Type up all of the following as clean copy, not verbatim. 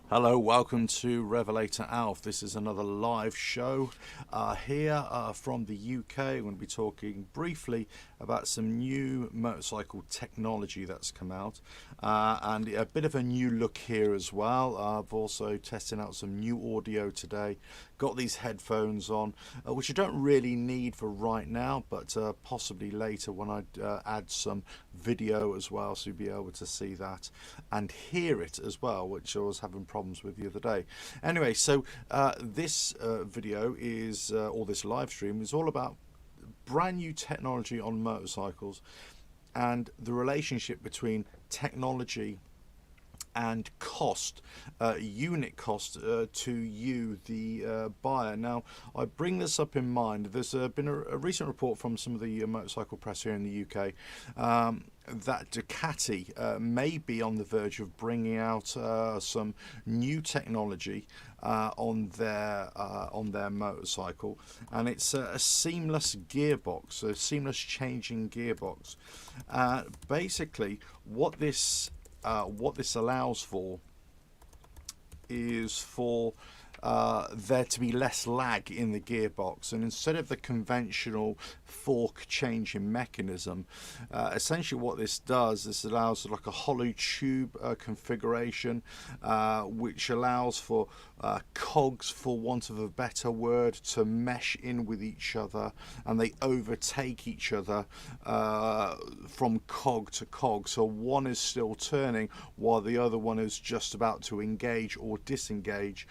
Hello, welcome to RevelatorAlf. This is another live show here from the UK. We're going to be talking briefly about some new motorcycle technology that's come out and a bit of a new look here as well. I've also tested out some new audio today. Got these headphones on, which I don't really need for right now, but possibly later when I add some video as well, so you'll be able to see that and hear it as well, which I was having problems with the other day. Anyway, so this video is, or this live stream is all about brand new technology on motorcycles and the relationship between technology and cost, unit cost to you, the buyer. Now, I bring this up in mind. There's been a recent report from some of the motorcycle press here in the UK that Ducati may be on the verge of bringing out some new technology on their motorcycle, and it's a seamless gearbox, a seamless changing gearbox. Basically, what this allows for is for there to be less lag in the gearbox, and instead of the conventional fork changing mechanism, essentially what this does, this allows like a hollow tube configuration, which allows for cogs, for want of a better word, to mesh in with each other, and they overtake each other from cog to cog. So one is still turning while the other one is just about to engage or disengage.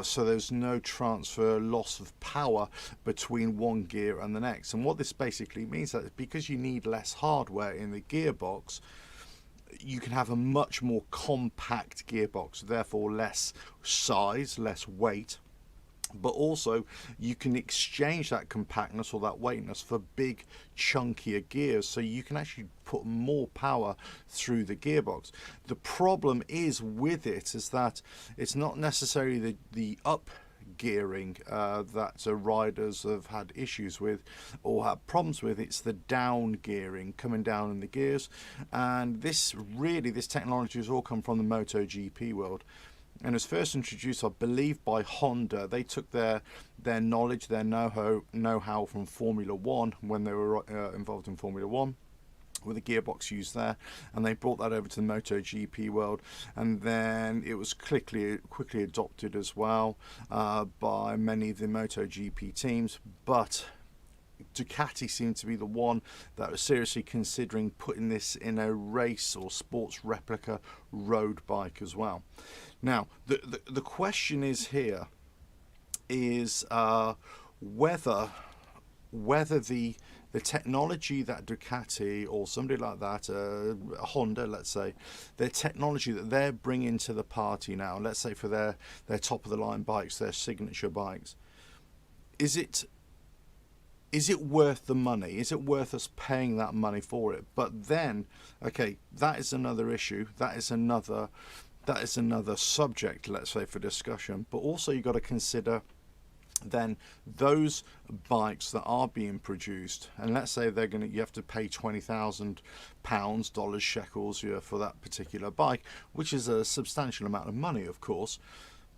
So there's no transfer loss of power between one gear and the next. And what this basically means is that because you need less hardware in the gearbox, you can have a much more compact gearbox, therefore less size, less weight, but also you can exchange that compactness or that weightness for big chunkier gears, so you can actually put more power through the gearbox. The problem is with it is that it's not necessarily the up gearing that riders have had issues with or have problems with. It's the down gearing, coming down in the gears, and this technology has all come from the MotoGP world. And it was first introduced, I believe, by Honda. They took their knowledge, their know-how from Formula One when they were involved in Formula One, with a gearbox used there, and they brought that over to the MotoGP world, and then it was quickly adopted as well by many of the MotoGP teams. But Ducati seemed to be the one that was seriously considering putting this in a race or sports replica road bike as well. Now, the question is here is whether the technology that Ducati or somebody like that, Honda, let's say, their technology that they're bringing to the party now, let's say for their top of the line bikes, their signature bikes, is it worth the money? Is it worth us paying that money for it? But then, okay, that is another issue. That is another subject, let's say, for discussion. But also you've got to consider then those bikes that are being produced, and let's say you have to pay £20,000, dollars, shekels, for that particular bike, which is a substantial amount of money, of course.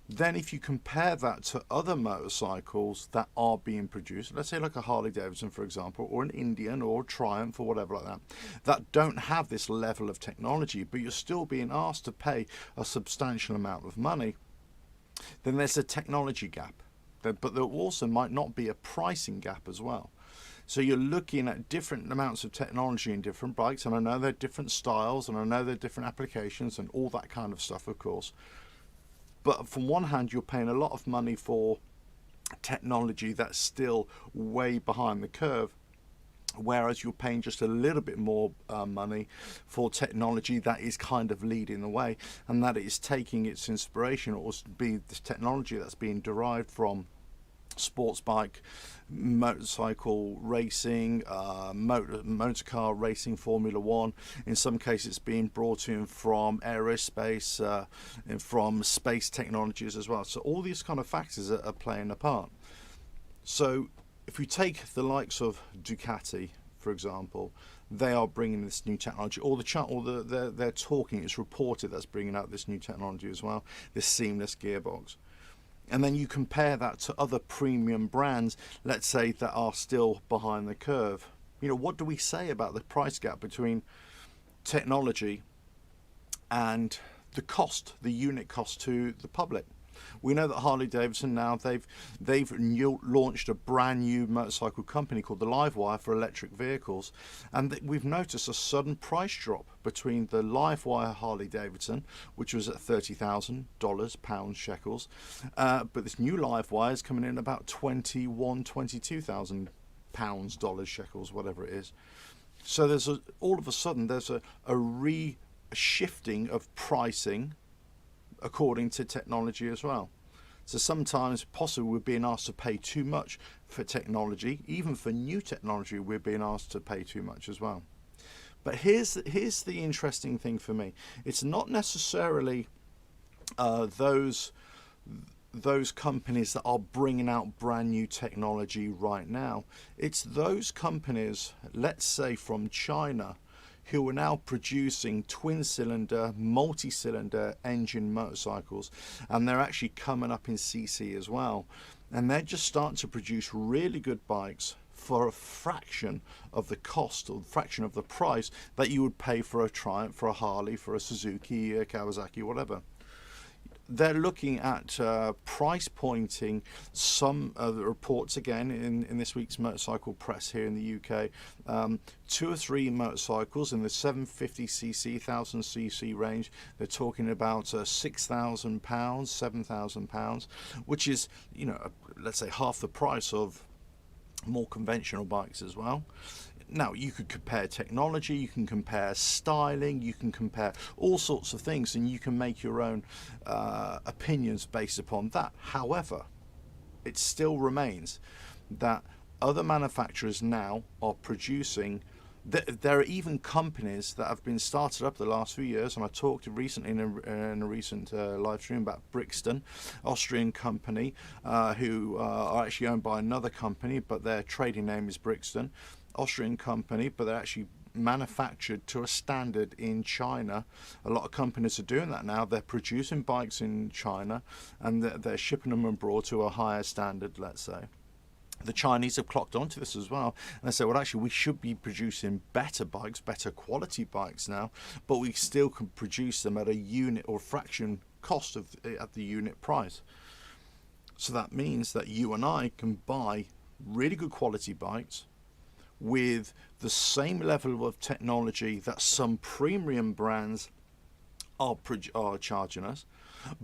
Then if you compare that to other motorcycles that are being produced, let's say like a Harley Davidson, for example, or an Indian or a Triumph or whatever like that don't have this level of technology, but you're still being asked to pay a substantial amount of money, then there's a technology gap. But there also might not be a pricing gap as well. So you're looking at different amounts of technology in different bikes, and I know they're different styles, and I know they're different applications and all that kind of stuff, of course. But from one hand, you're paying a lot of money for technology that's still way behind the curve, whereas you're paying just a little bit more money for technology that is kind of leading the way, and that is taking its inspiration, or be the technology that's being derived from sports bike, motorcycle racing, motor car racing, Formula One. In some cases it's being brought in from aerospace and from space technologies as well. So all these kind of factors are playing a part. So if we take the likes of Ducati, for example, they are bringing this new technology, or they're talking, it's reported that's bringing out this new technology as well, this seamless gearbox. And then you compare that to other premium brands, let's say, that are still behind the curve. You know, what do we say about the price gap between technology and the cost, the unit cost to the public? We know that Harley Davidson now, they've launched a brand new motorcycle company called the Livewire for electric vehicles, and we've noticed a sudden price drop between the Livewire Harley Davidson, which was at $30,000 pounds shekels, but this new Livewire is coming in about $22,000 pounds dollars shekels, whatever it is. So there's all of a sudden there's a shifting of pricing according to technology as well. So sometimes possibly we're being asked to pay too much for technology, even for new technology we're being asked to pay too much as well. But here's the interesting thing for me. It's not necessarily those companies that are bringing out brand new technology right now. It's those companies, let's say from China, who are now producing twin-cylinder, multi-cylinder engine motorcycles, and they're actually coming up in CC as well. And they're just starting to produce really good bikes for a fraction of the cost, or a fraction of the price that you would pay for a Triumph, for a Harley, for a Suzuki, a Kawasaki, whatever. They're looking at price pointing some of the reports again in this week's motorcycle press here in the UK. 2 or 3 motorcycles in the 750cc, 1000cc range. They're talking about £6,000, £7,000, which is, you know, let's say half the price of more conventional bikes as well. Now, you could compare technology, you can compare styling, you can compare all sorts of things, and you can make your own opinions based upon that. However, it still remains that other manufacturers now are producing. There are even companies that have been started up the last few years, and I talked recently in a recent live stream about Brixton, Austrian company, who are actually owned by another company, but their trading name is Brixton. Austrian company, but they're actually manufactured to a standard in China. A lot of companies are doing that now. They're producing bikes in China and they're shipping them abroad to a higher standard, let's say. The Chinese have clocked onto this as well, and they say, well, actually we should be producing better bikes, better quality bikes now, but we still can produce them at a unit or fraction cost of at the unit price. So that means that you and I can buy really good quality bikes with the same level of technology that some premium brands are charging us,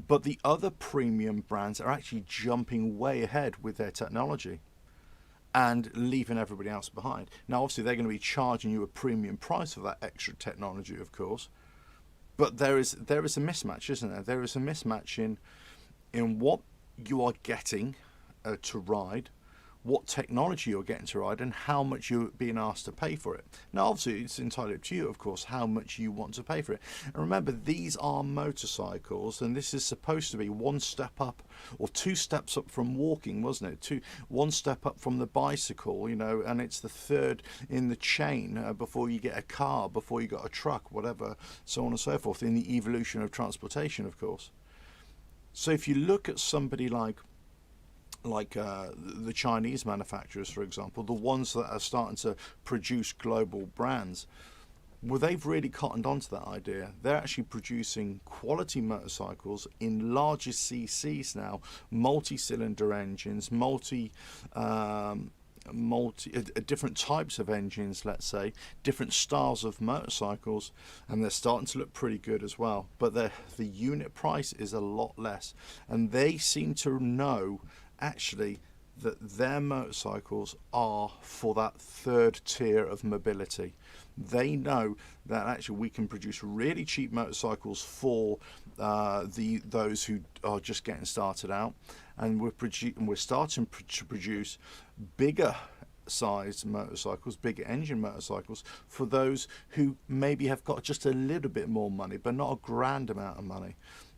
but the other premium brands are actually jumping way ahead with their technology and leaving everybody else behind. Now, obviously, they're going to be charging you a premium price for that extra technology, of course, but there is a mismatch, isn't there? There is a mismatch in what you are getting to ride, what technology you're getting to ride, and how much you're being asked to pay for it. Now, obviously, it's entirely up to you, of course, how much you want to pay for it. And remember, these are motorcycles, and this is supposed to be one step up, or 2 steps up from walking, wasn't it? One step up from the bicycle, you know, and it's the 3rd in the chain before you get a car, before you got a truck, whatever, so on and so forth, in the evolution of transportation, of course. So if you look at somebody like the Chinese manufacturers, for example, the ones that are starting to produce global brands, well, they've really cottoned onto that idea. They're actually producing quality motorcycles in larger CCs now, multi-cylinder engines, different types of engines, let's say, different styles of motorcycles, and they're starting to look pretty good as well. But the unit price is a lot less, and they seem to know actually that their motorcycles are for that 3rd tier of mobility. They know that actually we can produce really cheap motorcycles for those who are just getting started out, and we're starting to produce bigger sized motorcycles, bigger engine motorcycles, for those who maybe have got just a little bit more money but not a grand amount of money.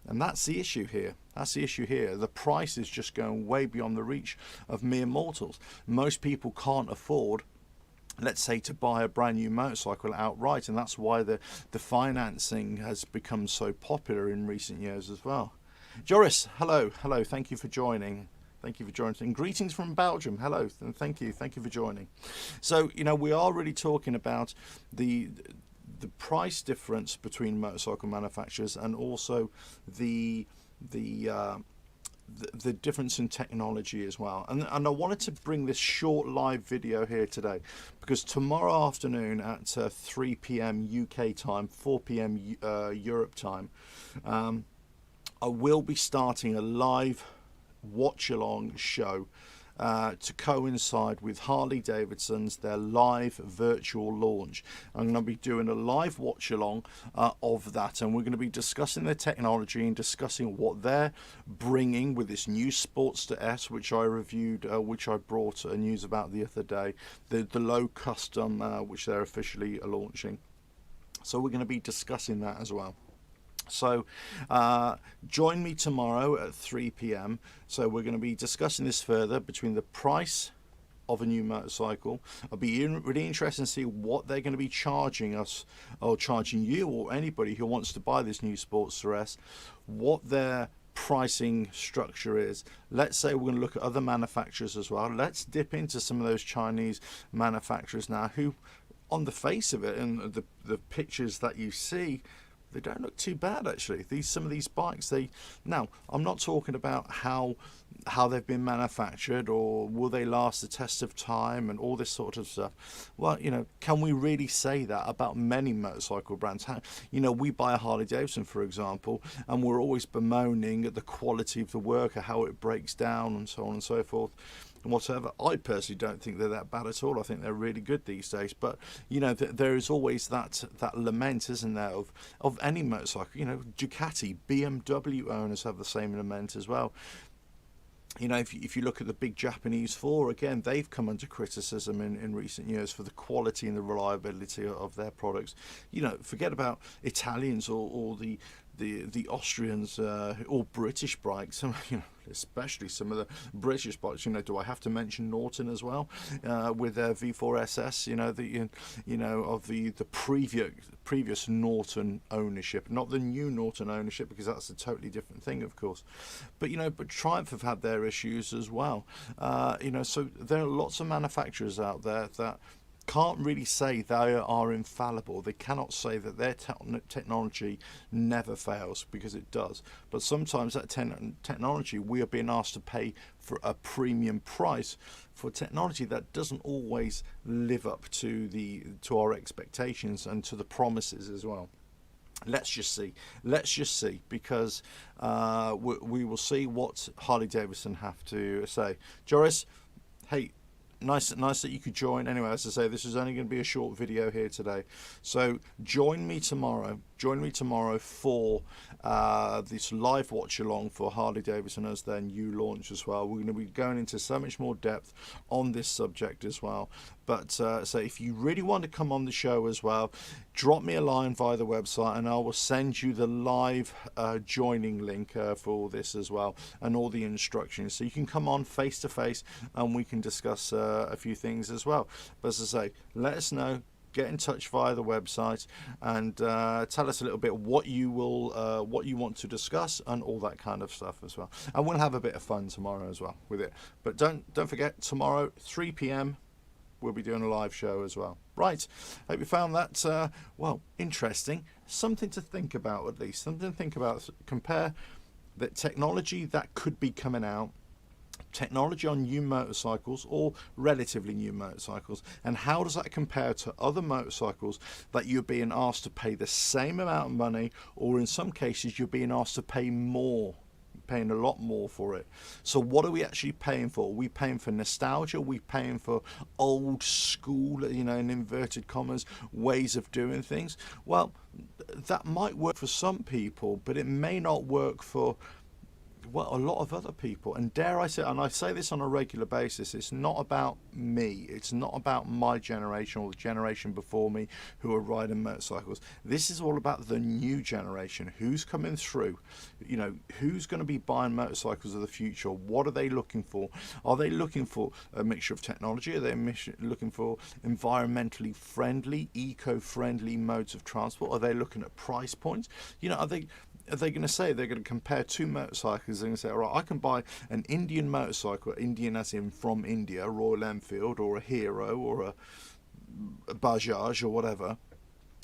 And that's the issue here. The price is just going way beyond the reach of mere mortals. Most people can't afford let's say, to buy a brand new motorcycle outright, and that's why the financing has become so popular in recent years as well. Joris, hello, thank you for joining. Thank you for joining. And greetings from Belgium. Hello, and thank you for joining. So, we are really talking about the price difference between motorcycle manufacturers, and also the difference in technology as well. And I wanted to bring this short live video here today because tomorrow afternoon at 3 p.m. UK time, 4 p.m. Europe time, I will be starting a live watch-along show to coincide with Harley Davidson's their live virtual launch. I'm going to be doing a live watch along of that, and we're going to be discussing their technology and discussing what they're bringing with this new Sportster S, which I reviewed, which I brought news about the other day, the low custom, which they're officially launching. So we're going to be discussing that as well. So join me tomorrow at 3 p.m. So we're going to be discussing this further, between the price of a new motorcycle. I'll be really interested to see what they're going to be charging us, or charging you, or anybody who wants to buy this new Sportster S, what their pricing structure is. Let's say we're going to look at other manufacturers as well. Let's dip into some of those Chinese manufacturers now, who on the face of it and the pictures that you see, they don't look too bad actually. Some of these bikes, now I'm not talking about how they've been manufactured, or will they last the test of time and all this sort of stuff. Well, can we really say that about many motorcycle brands? We buy a Harley Davidson, for example, and we're always bemoaning at the quality of the work, or how it breaks down, and so on and so forth, and whatever. I personally don't think they're that bad at all. I think they're really good these days. But there is always that lament, isn't there, of any motorcycle. Ducati, BMW owners have the same lament as well. If you look at the big Japanese four, again, they've come under criticism in recent years for the quality and the reliability of their products. Forget about Italians or the Austrians, or British bikes, especially some of the British bikes. Do I have to mention Norton as well, with their V4SS? Of the previous Norton ownership, not the new Norton ownership, because that's a totally different thing, of course. But Triumph have had their issues as well. So there are lots of manufacturers out there that can't really say they are infallible. They cannot say that their technology never fails, because it does. But sometimes that technology, we are being asked to pay for a premium price for technology that doesn't always live up to our expectations and to the promises as well. Let's just see, because we will see what Harley Davidson have to say. Joris, hey, nice that you could join. Anyway, as I say, this is only going to be a short video here today, so join me tomorrow for this live watch along for Harley Davidson as their new launch as well. We're going to be going into so much more depth on this subject as well. But so if you really want to come on the show as well, drop me a line via the website, and I will send you the live joining link for this as well, and all the instructions, so you can come on face to face and we can discuss a few things as well. But as I say, let us know. Get in touch via the website, and tell us a little bit what you want to discuss, and all that kind of stuff as well. And we'll have a bit of fun tomorrow as well with it. But don't forget, tomorrow 3 p.m. we'll be doing a live show as well. Right, hope you found that well, interesting. Something to think about, at least something to think about. Compare the technology that could be coming out, technology on new motorcycles, or relatively new motorcycles, and how does that compare to other motorcycles that you're being asked to pay the same amount of money, or in some cases you're being asked to pay more, paying a lot more for it. So what are we actually paying for? Are we paying for nostalgia? Are we paying for old school, in inverted commas, ways of doing things? Well, that might work for some people, but it may not work for well, a lot of other people, and dare I say, and I say this on a regular basis, it's not about me, it's not about my generation or the generation before me who are riding motorcycles. This is all about the new generation, who's coming through, you know, who's going to be buying motorcycles of the future. What are they looking for? Are they looking for a mixture of technology? Are they looking for environmentally friendly, eco-friendly modes of transport? Are they looking at price points? You know, are they going to say, they're going to compare two motorcycles and say, all right, I can buy an Indian motorcycle, Indian as in from India, Royal Enfield, or a Hero, or a Bajaj, or whatever,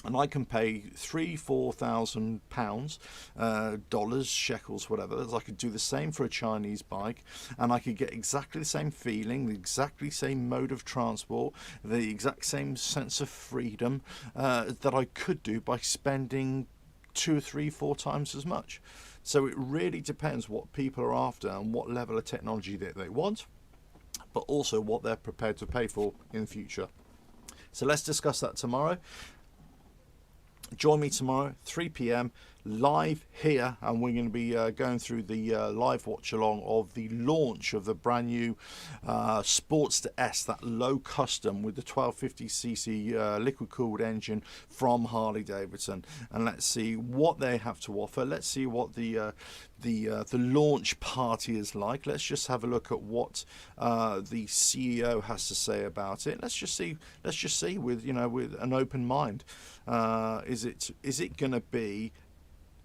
and I can pay £3,000-4,000, dollars, shekels, whatever. I could do the same for a Chinese bike, and I could get exactly the same feeling, the exactly same mode of transport, the exact same sense of freedom that I could do by spending 2, 3, 4 times as much. So it really depends what people are after and what level of technology that they want, but also what they're prepared to pay for in the future. So let's discuss that tomorrow. Join me tomorrow, 3 p.m, live here, and we're going to be going through the live watch along of the launch of the brand new Sportster S, that low custom with the 1250cc liquid cooled engine from Harley Davidson. And let's see what they have to offer. Let's see what the launch party is like. Let's just have a look at what the CEO has to say about it. Let's just see with, you know, with an open mind. Is it going to be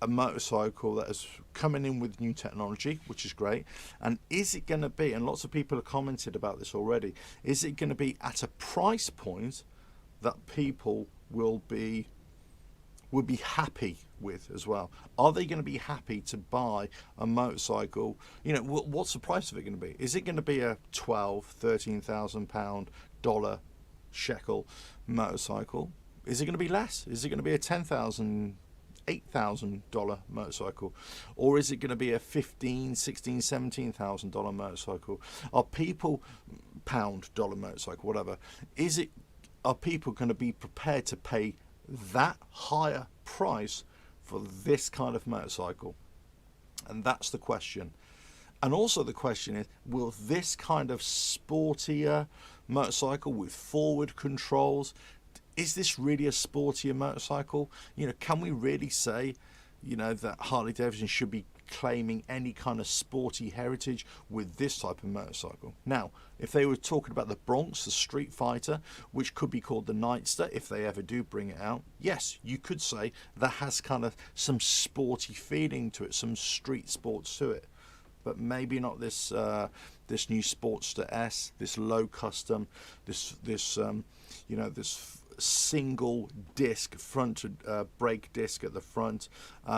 a motorcycle that is coming in with new technology, which is great, and is it going to be, and lots of people have commented about this already, is it going to be at a price point that people will be happy with as well? Are they going to be happy to buy a motorcycle? You know, what's the price of it going to be? Is it going to be a £12,000-13,000 dollar shekel motorcycle? Is it going to be less? Is it going to be a $10,000, $8,000 motorcycle, or is it going to be a $15,000, $16,000, $17,000 motorcycle? Are people dollar motorcycle, whatever? Are people going to be prepared to pay that higher price for this kind of motorcycle? And that's the question. And also the question is, will this kind of sportier motorcycle with forward controls, is this really a sportier motorcycle? You know, can we really say, you know, that Harley Davidson should be claiming any kind of sporty heritage with this type of motorcycle? Now, if they were talking about the Bronx, the Street Fighter, which could be called the Nightster, if they ever do bring it out, yes, you could say that has kind of some sporty feeling to it, some street sports to it. But maybe not this this new Sportster S, this low custom, this you know, this single disc front brake disc at the front.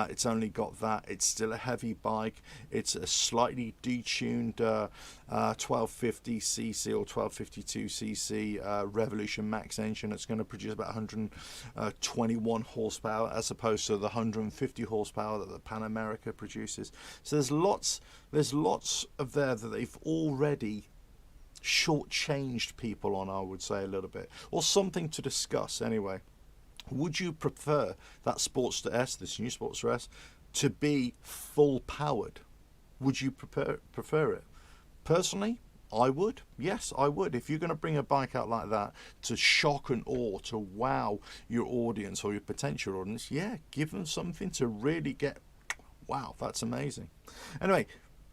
It's only got that. It's still a heavy bike. It's a slightly detuned 1250cc or 1252cc Revolution Max engine. It's going to produce about 121 horsepower as opposed to the 150 horsepower that the Pan America produces. So there's lots of there that they've already shortchanged people on, I would say, a little bit, or something to discuss anyway. Would you prefer that Sportster S, this new Sportster S, to be full powered? Would you prefer it? Personally, I would. Yes, I would. If you're going to bring a bike out like that to shock and awe, to wow your audience or your potential audience, yeah, give them something to really get, wow, that's amazing. Anyway,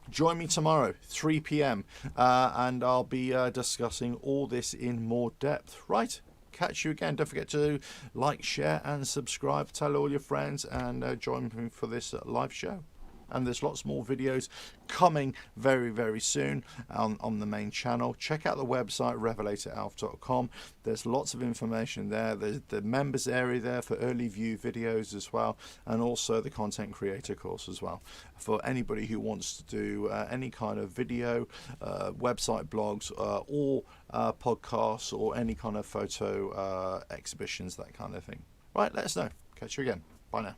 join me tomorrow, 3 p.m, and I'll be discussing all this in more depth. Right, catch you again. Don't forget to like, share, and subscribe. Tell all your friends, and join me for this live show. And there's lots more videos coming very, very soon on the main channel. Check out the website, RevelatorAlf.com. There's lots of information there. There's the members area there for early view videos as well, and also the content creator course as well, for anybody who wants to do any kind of video, website blogs, or podcasts, or any kind of photo exhibitions, that kind of thing. Right, let us know. Catch you again. Bye now.